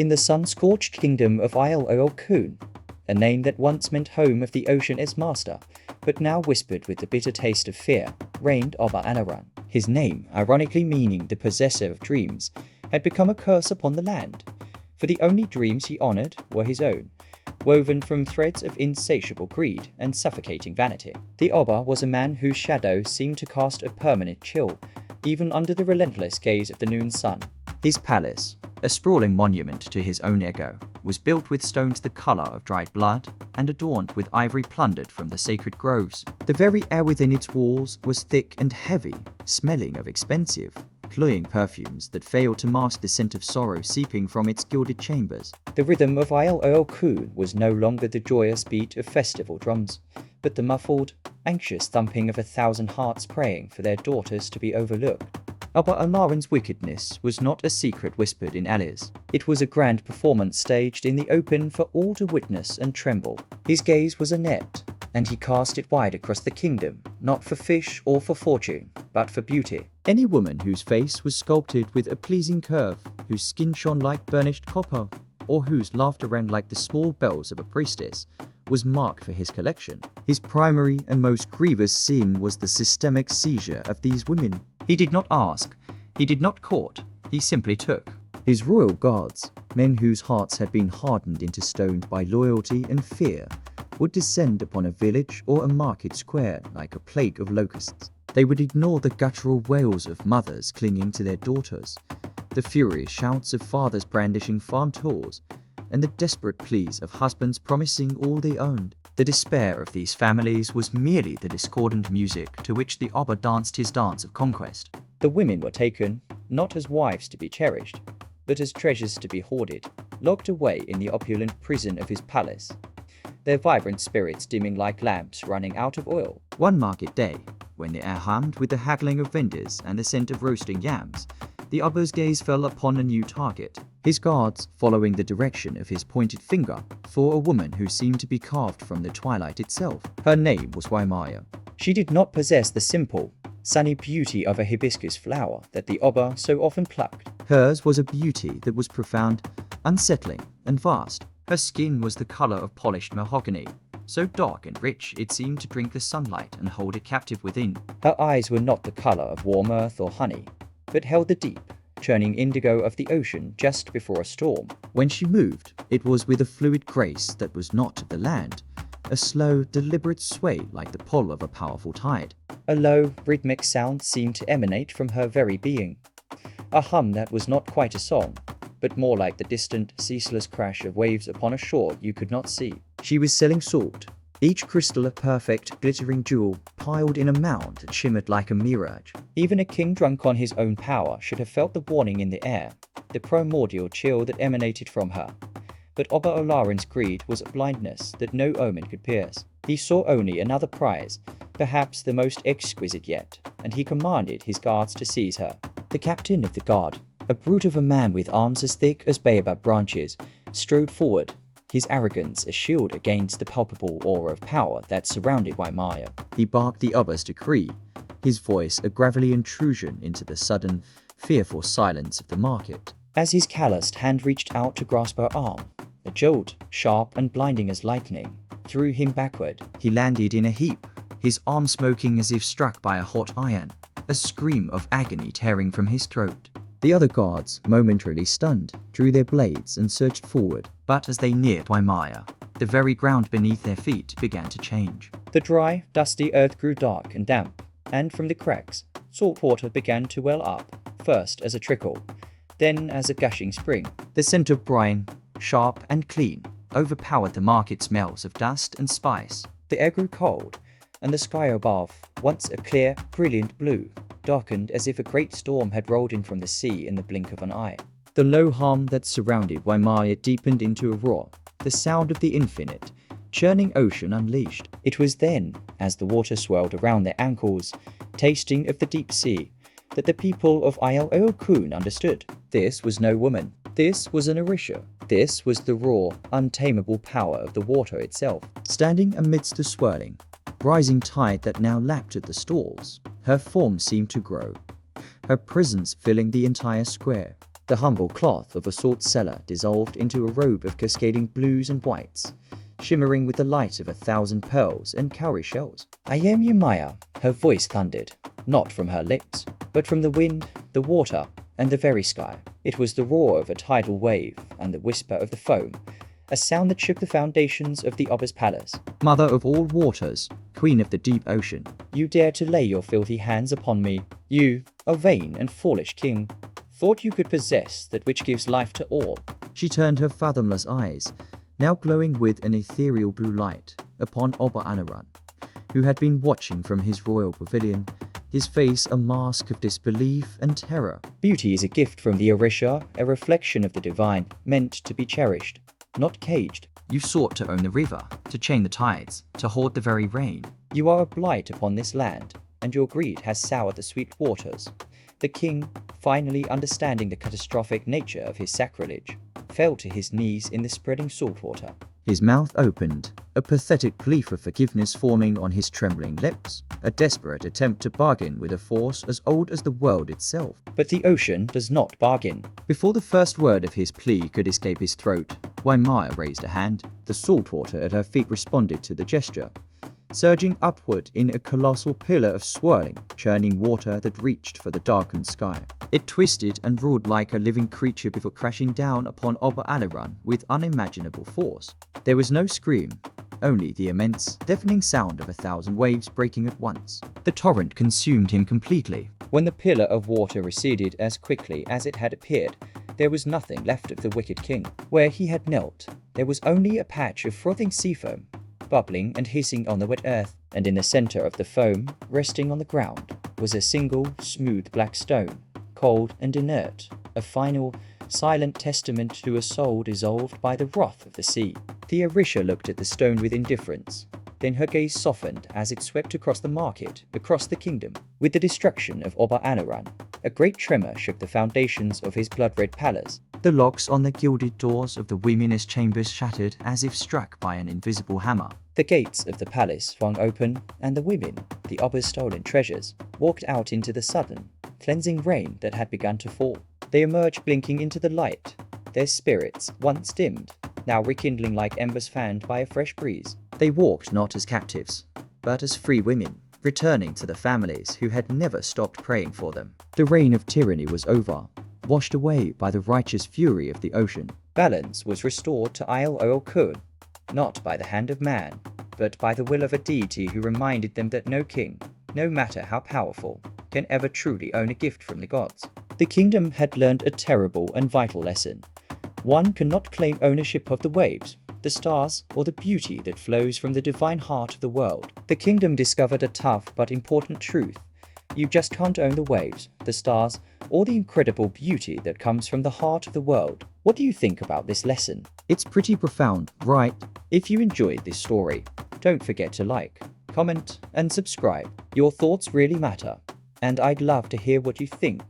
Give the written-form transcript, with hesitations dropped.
in the sun-scorched kingdom of Ilé-Olókun, a name that once meant home of the ocean as master, but now whispered with the bitter taste of fear, reigned Oba Alarun. His name, ironically meaning the possessor of dreams, had become a curse upon the land, for the only dreams he honored were his own, woven from threads of insatiable greed and suffocating vanity. The Oba was a man whose shadow seemed to cast a permanent chill, even under the relentless gaze of the noon sun. His palace, a sprawling monument to his own ego, was built with stones the color of dried blood and adorned with ivory plundered from the sacred groves. The very air within its walls was thick and heavy, smelling of expensive, cloying perfumes that failed to mask the scent of sorrow seeping from its gilded chambers. The rhythm of Ilé-Olókun was no longer the joyous beat of festival drums, but the muffled, anxious thumping of 1,000 hearts praying for their daughters to be overlooked. Oba Alarun's wickedness was not a secret whispered in alleys. It was a grand performance staged in the open for all to witness and tremble. His gaze was a net, and he cast it wide across the kingdom, not for fish or for fortune, but for beauty. Any woman whose face was sculpted with a pleasing curve, whose skin shone like burnished copper, or whose laughter rang like the small bells of a priestess, was marked for his collection. His primary and most grievous sin was the systemic seizure of these women. He did not ask, he did not court, he simply took. His royal guards, men whose hearts had been hardened into stone by loyalty and fear, would descend upon a village or a market square like a plague of locusts. They would ignore the guttural wails of mothers clinging to their daughters, the furious shouts of fathers brandishing farm tools, and the desperate pleas of husbands promising all they owned. The despair of these families was merely the discordant music to which the Oba danced his dance of conquest. The women were taken, not as wives to be cherished, but as treasures to be hoarded, locked away in the opulent prison of his palace, their vibrant spirits dimming like lamps running out of oil. One market day, when the air hummed with the haggling of vendors and the scent of roasting yams, the Oba's gaze fell upon a new target. His guards, following the direction of his pointed finger, saw a woman who seemed to be carved from the twilight itself. Her name was Yémaya. She did not possess the simple, sunny beauty of a hibiscus flower that the Oba so often plucked. Hers was a beauty that was profound, unsettling, and vast. Her skin was the color of polished mahogany, so dark and rich it seemed to drink the sunlight and hold it captive within. Her eyes were not the color of warm earth or honey, but held the deep, churning indigo of the ocean just before a storm. When she moved, it was with a fluid grace that was not of the land, a slow, deliberate sway like the pull of a powerful tide. A low, rhythmic sound seemed to emanate from her very being, a hum that was not quite a song, but more like the distant, ceaseless crash of waves upon a shore you could not see. She was selling salt, each crystal a perfect, glittering jewel piled in a mound that shimmered like a mirage. Even a king drunk on his own power should have felt the warning in the air, the primordial chill that emanated from her. But Oba Alarun's greed was a blindness that no omen could pierce. He saw only another prize, perhaps the most exquisite yet, and he commanded his guards to seize her. The captain of the guard, a brute of a man with arms as thick as baobab branches, strode forward, his arrogance a shield against the palpable aura of power that surrounded Yémaya. He barked the Oba's decree, his voice a gravelly intrusion into the sudden, fearful silence of the market. As his calloused hand reached out to grasp her arm, a jolt, sharp and blinding as lightning, threw him backward. He landed in a heap, his arm smoking as if struck by a hot iron, a scream of agony tearing from his throat. The other guards, momentarily stunned, drew their blades and surged forward, but as they neared Yémaya, the very ground beneath their feet began to change. The dry, dusty earth grew dark and damp, and from the cracks, salt water began to well up, first as a trickle, then as a gushing spring. The scent of brine, sharp and clean, overpowered the market smells of dust and spice. The air grew cold, and the sky above, once a clear, brilliant blue, darkened as if a great storm had rolled in from the sea in the blink of an eye. The low hum that surrounded Yémaya deepened into a roar, the sound of the infinite, churning ocean unleashed. It was then, as the water swirled around their ankles, tasting of the deep sea, that the people of Ilé-Olókun understood. This was no woman. This was an Orisha. This was the raw, untamable power of the water itself, standing amidst the swirling, rising tide that now lapped at the stalls. Her form seemed to grow, her presence filling the entire square. The humble cloth of a salt cellar dissolved into a robe of cascading blues and whites, shimmering with the light of 1,000 pearls and cowrie shells. "I am Yémaya," her voice thundered, not from her lips, but from the wind, the water, and the very sky. It was the roar of a tidal wave and the whisper of the foam, a sound that shook the foundations of the Oba's palace. "Mother of all waters, queen of the deep ocean, you dare to lay your filthy hands upon me. You, a vain and foolish king, thought you could possess that which gives life to all." She turned her fathomless eyes, now glowing with an ethereal blue light, upon Oba Alarun, who had been watching from his royal pavilion, his face a mask of disbelief and terror. "Beauty is a gift from the Orisha, a reflection of the divine, meant to be cherished, not caged. You sought to own the river, to chain the tides, to hoard the very rain. You are a blight upon this land, and your greed has soured the sweet waters." The king, finally understanding the catastrophic nature of his sacrilege, fell to his knees in the spreading saltwater. His mouth opened, a pathetic plea for forgiveness forming on his trembling lips, a desperate attempt to bargain with a force as old as the world itself. But the ocean does not bargain. Before the first word of his plea could escape his throat, Yémaya raised a hand. The saltwater at her feet responded to the gesture, surging upward in a colossal pillar of swirling, churning water that reached for the darkened sky. It twisted and roared like a living creature before crashing down upon Oba Alarun with unimaginable force. There was no scream, only the immense, deafening sound of 1,000 waves breaking at once. The torrent consumed him completely. When the pillar of water receded as quickly as it had appeared, there was nothing left of the wicked king. Where he had knelt, there was only a patch of frothing sea foam, bubbling and hissing on the wet earth, and in the center of the foam, resting on the ground, was a single, smooth black stone, cold and inert, a final, silent testament to a soul dissolved by the wrath of the sea. The Orisha looked at the stone with indifference. Then her gaze softened as it swept across the market, across the kingdom. With the destruction of Oba Alarun, a great tremor shook the foundations of his blood-red palace. The locks on the gilded doors of the women's chambers shattered as if struck by an invisible hammer. The gates of the palace swung open, and the women, the Oba's stolen treasures, walked out into the sudden, cleansing rain that had begun to fall. They emerged blinking into the light, their spirits, once dimmed, now rekindling like embers fanned by a fresh breeze. They walked not as captives, but as free women, returning to the families who had never stopped praying for them. The reign of tyranny was over, washed away by the righteous fury of the ocean. Balance was restored to Ilé-Olókun, not by the hand of man, but by the will of a deity who reminded them that no king, no matter how powerful, can ever truly own a gift from the gods. The kingdom had learned a terrible and vital lesson. One cannot claim ownership of the waves, the stars, or the beauty that flows from the divine heart of the world. The kingdom discovered a tough but important truth. You just can't own the waves, the stars, or the incredible beauty that comes from the heart of the world. What do you think about this lesson? It's pretty profound, right? If you enjoyed this story, don't forget to like, comment, and subscribe. Your thoughts really matter, and I'd love to hear what you think